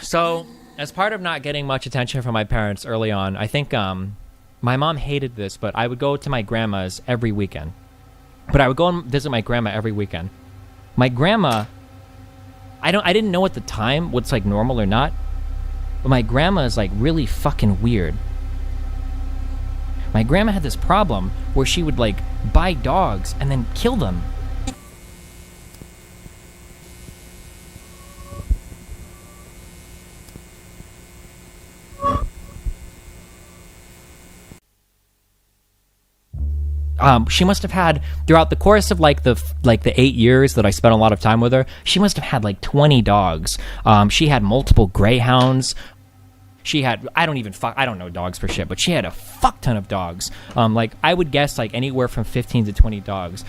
So, as part of not getting much attention from my parents early on, I think my mom hated this, but I would go to my grandma's every weekend. But I would go and visit my grandma every weekend. My grandma, I didn't know at the time what's like normal or not, but my grandma is like really fucking weird. My grandma had this problem where she would like buy dogs and then kill them. She must have had, throughout the course of like the 8 years that I spent a lot of time with her, she must have had like 20 dogs. She had multiple greyhounds. She had, I don't know dogs for shit, but she had a fuck ton of dogs. Like I would guess like anywhere from 15 to 20 dogs.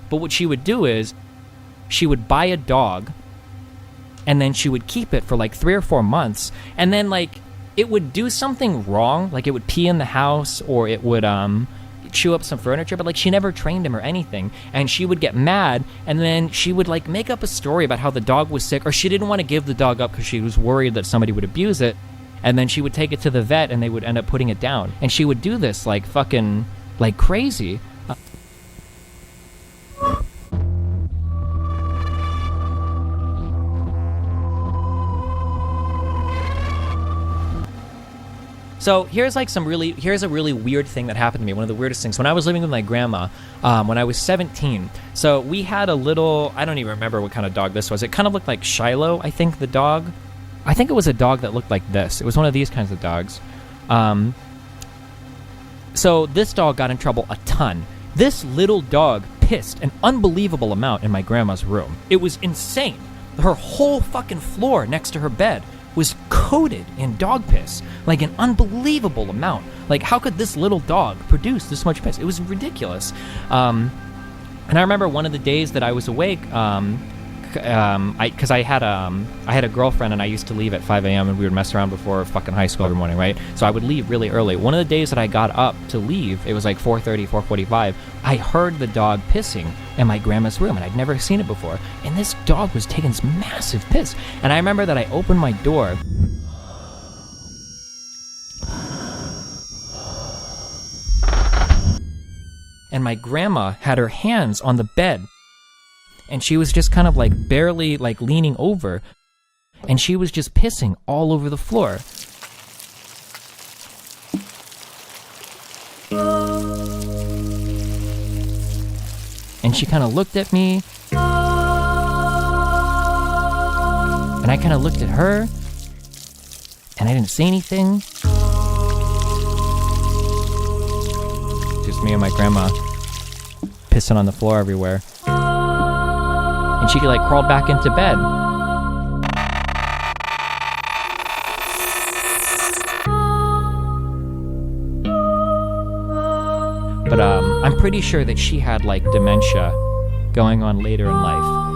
But what she would do is she would buy a dog and then she would keep it for like 3 or 4 months, and then like it would do something wrong, like it would pee in the house or it would chew up some furniture, but like she never trained him or anything, and she would get mad and then she would like make up a story about how the dog was sick, or she didn't want to give the dog up because she was worried that somebody would abuse it, and then she would take it to the vet and they would end up putting it down, and she would do this like fucking like crazy. So here's a really weird thing that happened to me. One of the weirdest things, when I was living with my grandma, when I was 17. So we had a little, I don't even remember what kind of dog this was. It kind of looked like Shiloh, I think, the dog. I think it was a dog that looked like this. It was one of these kinds of dogs. So this dog got in trouble a ton. This little dog pissed an unbelievable amount in my grandma's room. It was insane. Her whole fucking floor next to her bed was coated in dog piss, like an unbelievable amount. Like, how could this little dog produce this much piss? It was ridiculous. And I remember one of the days that I was awake, because I had a girlfriend and I used to leave at 5 a.m. and we would mess around before fucking high school every morning, right? So I would leave really early. One of the days that I got up to leave, it was like 4:30, 4:45, I heard the dog pissing in my grandma's room, and I'd never seen it before. And this dog was taking this massive piss. And I remember that I opened my door, and my grandma had her hands on the bed, and she was just kind of like barely like leaning over, and she was just pissing all over the floor. And she kind of looked at me, and I kind of looked at her, and I didn't say anything. Just me and my grandma pissing on the floor everywhere. And she like crawled back into bed. But I'm pretty sure that she had like dementia going on later in life.